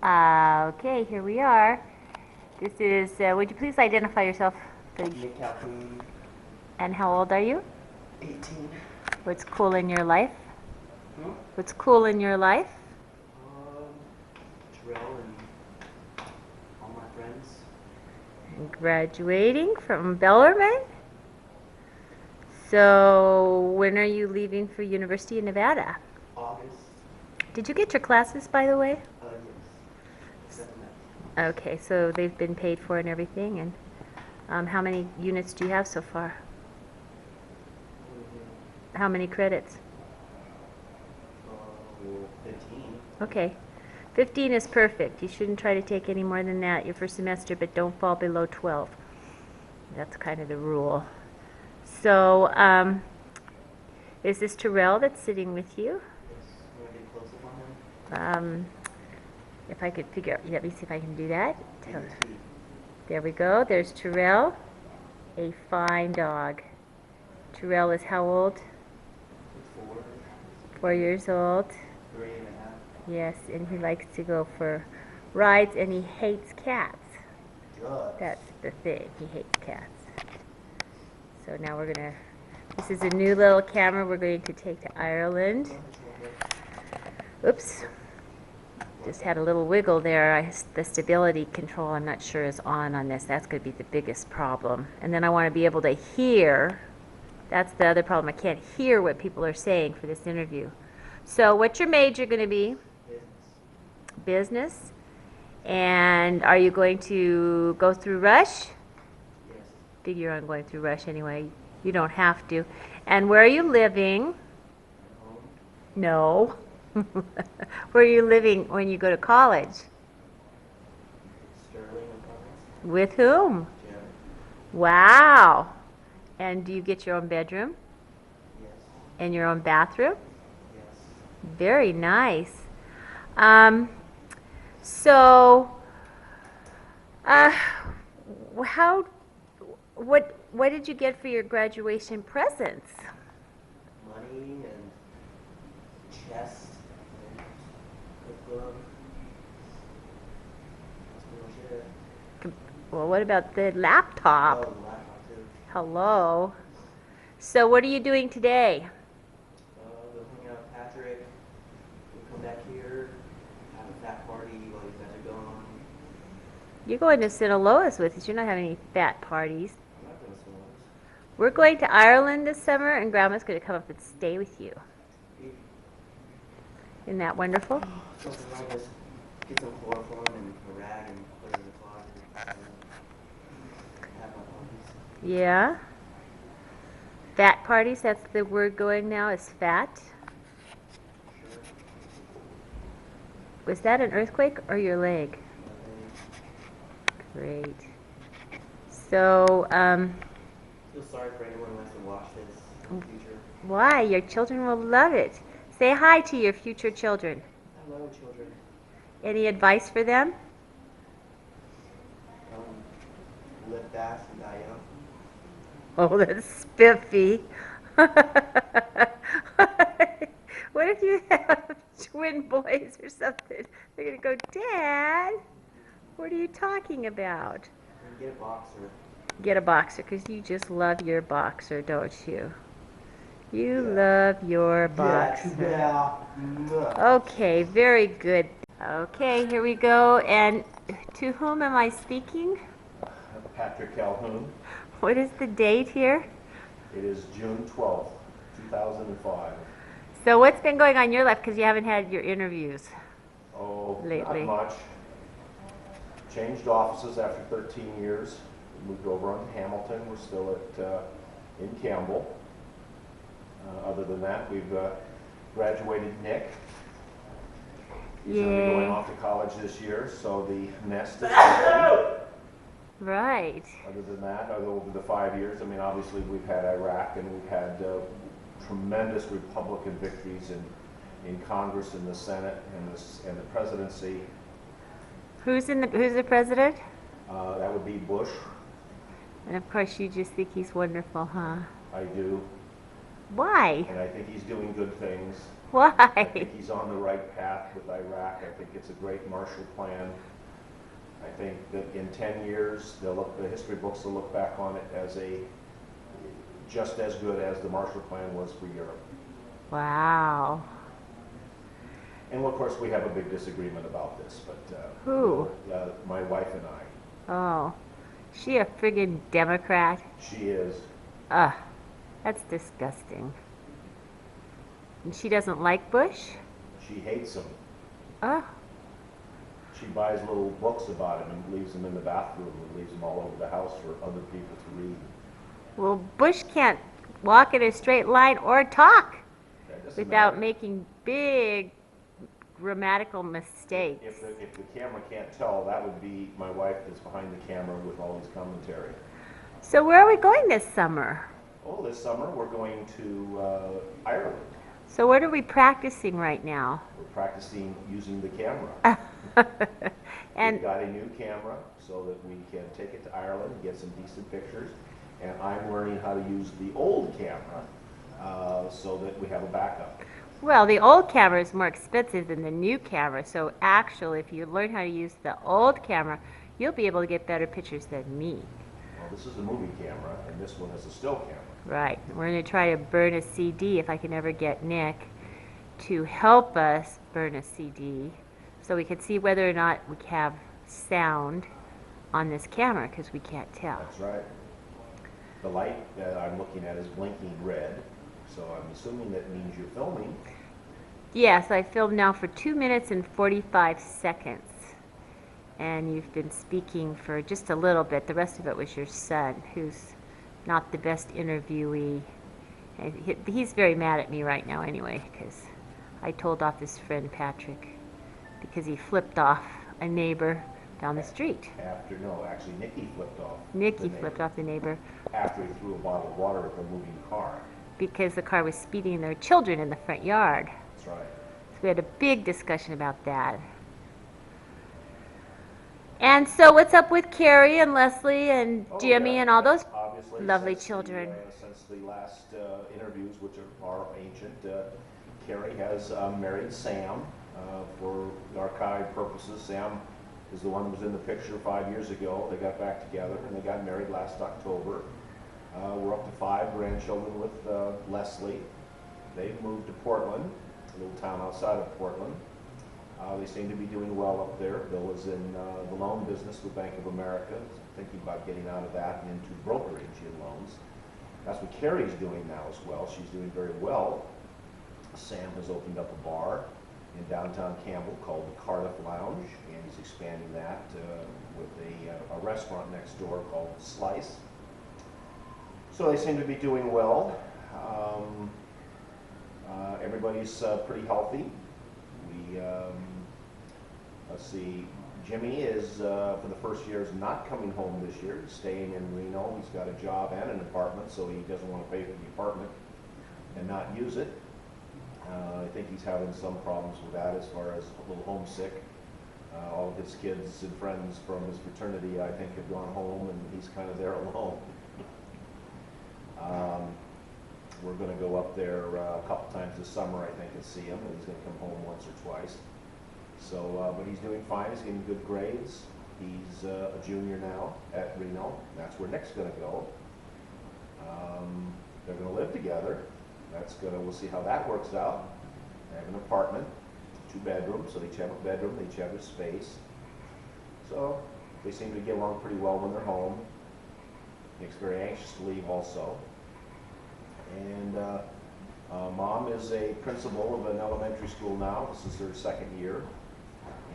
Okay, here we are. This is, would you please identify yourself? Nick Calhoun, And how old are you? 18. What's cool in your life? Hmm? What's cool in your life? Terrell and all my friends. Graduating from Bellarmine? So, when are you leaving for University of Nevada? August. Did you get your classes, by the way? Yes. Except that. Okay, so they've been paid for and everything. And how many units do you have so far? How many credits? 15. Okay. 15 is perfect. You shouldn't try to take any more than that your first semester, but don't fall below 12. That's kind of the rule. So, is this Terrell that's sitting with you? Yes. You want to get close up on him? If I could figure out, let me see if I can do that. Teeth. There we go. There's Terrell, a fine dog. Terrell is how old? 4. 4 years old. 3.5. Yes, and he likes to go for rides, and he hates cats. Good. That's the thing. He hates cats. So now we're gonna, this is a new little camera we're going to take to Ireland. Oops. Just had a little wiggle there. The stability control, I'm not sure, is on this. That's going to be the biggest problem. And then I want to be able to hear. That's the other problem. I can't hear what people are saying for this interview. So what's your major going to be? Business. And are you going to go through Rush? Yes. Figure on going through Rush anyway. You don't have to. And where are you living? Home. No. Where are you living when you go to college? Sterling Apartments. With whom? Jim. Wow. And do you get your own bedroom Yes. and your own bathroom? Yes. Very nice. So, how, what did you get for your graduation presents? Money and chest and cookbook. That's pretty much it. Well, what about the laptop? Oh, the laptop too. Hello. So, what are you doing today? We'll hang out with Patrick. We'll come back here, have a fat party while you guys are gone. You're going to Sinaloa's with us. You're not having any fat parties. I'm not going to Sinaloa's. We're going to Ireland this summer, and Grandma's going to come up and stay with you. Isn't that wonderful? So I'll just get some chloroform and a rag and put it in the closet and have my parties. Yeah. Fat parties, that's the word going now, is fat. Sure. Was that an earthquake or your leg? Okay. Great. So, Feel sorry for anyone who has to watch this in the future. why? Your children will love it. Say hi to your future children. Hello, children. Any advice for them? Live fast and die young. Oh, that's spiffy. What if you have twin boys or something? They're going to go, Dad, what are you talking about? And get a boxer. Get a boxer, because you just love your boxer, don't you? You Yeah. love your boxer. Yeah. Okay, very good. Okay, here we go. And to whom am I speaking? Patrick Calhoun. What is the date here? It is June 12th, 2005. So what's been going on in your life, because you haven't had your interviews? Oh, Lately. not much. Changed offices after 13 years. Moved over on Hamilton. We're still in Campbell. Other than that, we've graduated Nick. He's going to be going Yay. off to college this year, so the nest is empty. Right. Other than that, over the 5 years, I mean, obviously we've had Iraq and we've had tremendous Republican victories in Congress, in the Senate, and the presidency. Who's the president? That would be Bush. And of course, you just think he's wonderful, huh? I do. Why? And I think he's doing good things. I Why? think he's on the right path with Iraq. I think it's a great Marshall Plan. I think that in 10 years, the history books will look back on it as just as good as the Marshall Plan was for Europe. Wow. And of course, we have a big disagreement about this, but Who? my wife and I. Oh, she a friggin' Democrat? She is. Ugh, that's disgusting. And she doesn't like Bush? She hates him. Ugh. She buys little books about him and leaves them in the bathroom and leaves them all over the house for other people to read. Well, Bush can't walk in a straight line or talk That doesn't without matter. making big grammatical mistakes. If the camera can't tell, that would be my wife that's behind the camera with all this commentary. So where are we going this summer? Oh, this summer we're going to Ireland. So what are we practicing right now? We're practicing using the camera. And We've got a new camera so that we can take it to Ireland and get some decent pictures. And I'm learning how to use the old camera so that we have a backup. well, the old camera is more expensive than the new camera. So actually, if you learn how to use the old camera, you'll be able to get better pictures than me. Well, this is a movie camera, and this one is a still camera. Right. We're going to try to burn a CD if I can ever get Nick to help us burn a CD so we can see whether or not we have sound on this camera because we can't tell. That's right. The light that I'm looking at is blinking red, so I'm assuming that means you're filming. Yes, I filmed now for 2 minutes and 45 seconds. And you've been speaking for just a little bit. The rest of it was your son, who's not the best interviewee. And he's very mad at me right now anyway, because I told off his friend Patrick because he flipped off a neighbor down the street. Actually, Nikki flipped off. Nicky the neighbor flipped off the neighbor after he threw a bottle of water at the moving car. because the car was speeding and there were children in the front yard. That's right. So we had a big discussion about that. And so what's up with Carrie and Leslie and Oh, Jimmy yeah, and all those obviously, lovely since children? Since the last interviews, which are ancient, Carrie has married Sam for archive purposes. Sam is the one who was in the picture 5 years ago. They got back together and they got married last October. We're up to 5 grandchildren with Leslie. They've moved to Portland, a little town outside of Portland. They seem to be doing well up there. Bill is in the loan business with Bank of America, thinking about getting out of that and into brokerage in loans. That's what Carrie's doing now as well. She's doing very well. Sam has opened up a bar in downtown Campbell called the Cardiff Lounge, and he's expanding that with a restaurant next door called Slice. So they seem to be doing well. Everybody's pretty healthy. Let's see, Jimmy is, for the first year, is not coming home this year. He's staying in Reno. He's got a job and an apartment, so he doesn't want to pay for the apartment and not use it. I think he's having some problems with that as far as a little homesick. All of his kids and friends from his fraternity, I think, have gone home, and he's kind of there alone. We're going to go up there a couple times this summer, I think, and see him, and he's going to come home once or twice. So, but he's doing fine. He's getting good grades. He's a junior now at Reno. That's where Nick's going to go. They're going to live together. We'll see how that works out. They have an apartment, 2 bedrooms, so they each have a bedroom, they each have their space. So they seem to get along pretty well when they're home. Nick's very anxious to leave also. And Mom is a principal of an elementary school now. This is her 2nd year.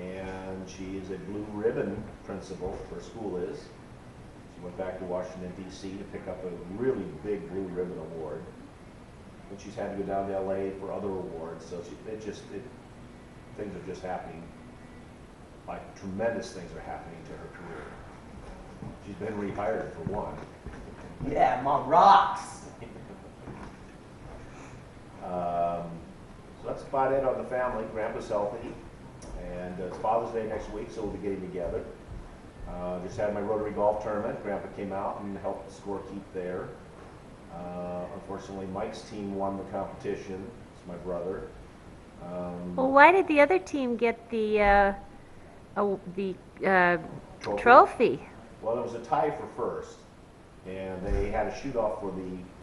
And she is a blue ribbon principal, her school is. She went back to Washington, D.C. to pick up a really big blue ribbon award. And she's had to go down to L.A. for other awards. So things are just happening. Like tremendous things are happening to her career. She's been rehired for one. Yeah, Mom rocks. So that's about it on the family. Grandpa's healthy, and it's Father's Day next week, so we'll be getting together. Just had my Rotary Golf tournament. Grandpa came out and helped the scorekeep there. Unfortunately, Mike's team won the competition. It's my brother. Well, why did the other team get the Trophy? trophy? Well, it was a tie for first, and they had a shoot-off for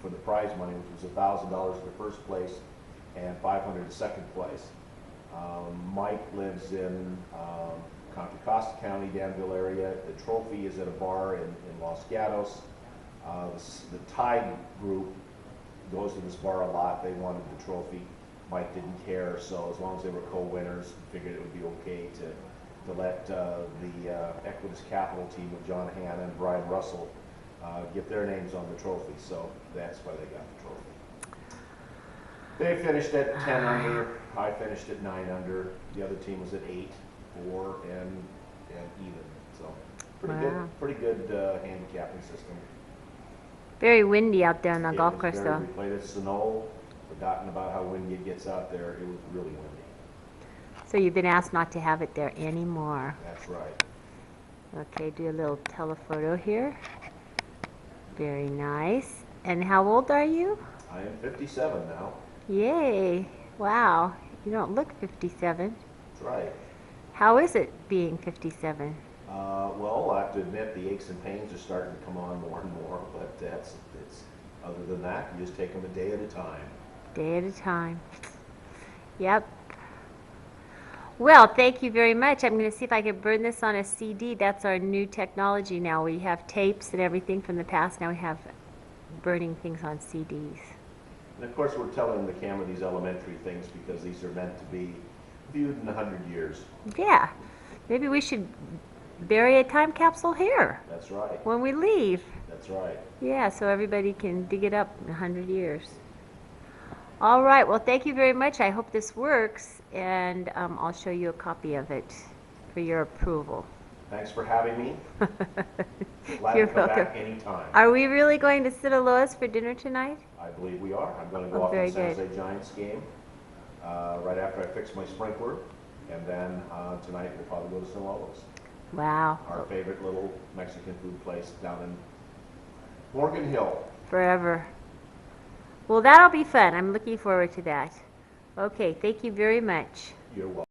the prize money, which was $1,000 for first place and $500 to second place. Mike lives in Contra Costa County, Danville area. The trophy is at a bar in Los Gatos. The tie group goes to this bar a lot. They wanted the trophy. Mike didn't care, so as long as they were co-winners, figured it would be okay to let the Equitas Capital team with John Hanna and Brian Russell get their names on the trophy. So that's why they got the trophy. They finished at 10 under. I finished at 9 under. The other team was at 8, 4, and even. So pretty good handicapping system. Very windy out there on the It golf was course, very- though. We played at Sonoma. Forgotten about how windy it gets out there. It was really windy. So you've been asked not to have it there anymore. That's right. Okay, do a little telephoto here. Very nice. And how old are you? I am 57 now. Yay. Wow. You don't look 57. That's right. How is it being 57? Well, I have to admit the aches and pains are starting to come on more and more, but it's other than that, you just take them a day at a time. Day at a time. Yep. Well, thank you very much. I'm going to see if I can burn this on a CD. That's our new technology now. We have tapes and everything from the past. Now we have burning things on CDs. And of course, we're telling the camera these elementary things because these are meant to be viewed in 100 years. Yeah. Maybe we should bury a time capsule here That's right. when we leave. That's right. Yeah, so everybody can dig it up in 100 years. All right, well, thank you very much. I hope this works, and I'll show you a copy of it for your approval. Thanks for having me. Glad You're to come welcome. back anytime. Are we really going to Sinaloa's for dinner tonight? I believe we are. I'm going to go Oh, off to very the San good. Jose Giants game right after I fix my sprinkler, and then tonight we'll probably go to Sinaloa's, Wow, our favorite little Mexican food place down in Morgan Hill. forever. Well, that'll be fun. I'm looking forward to that. Okay, thank you very much. You're welcome.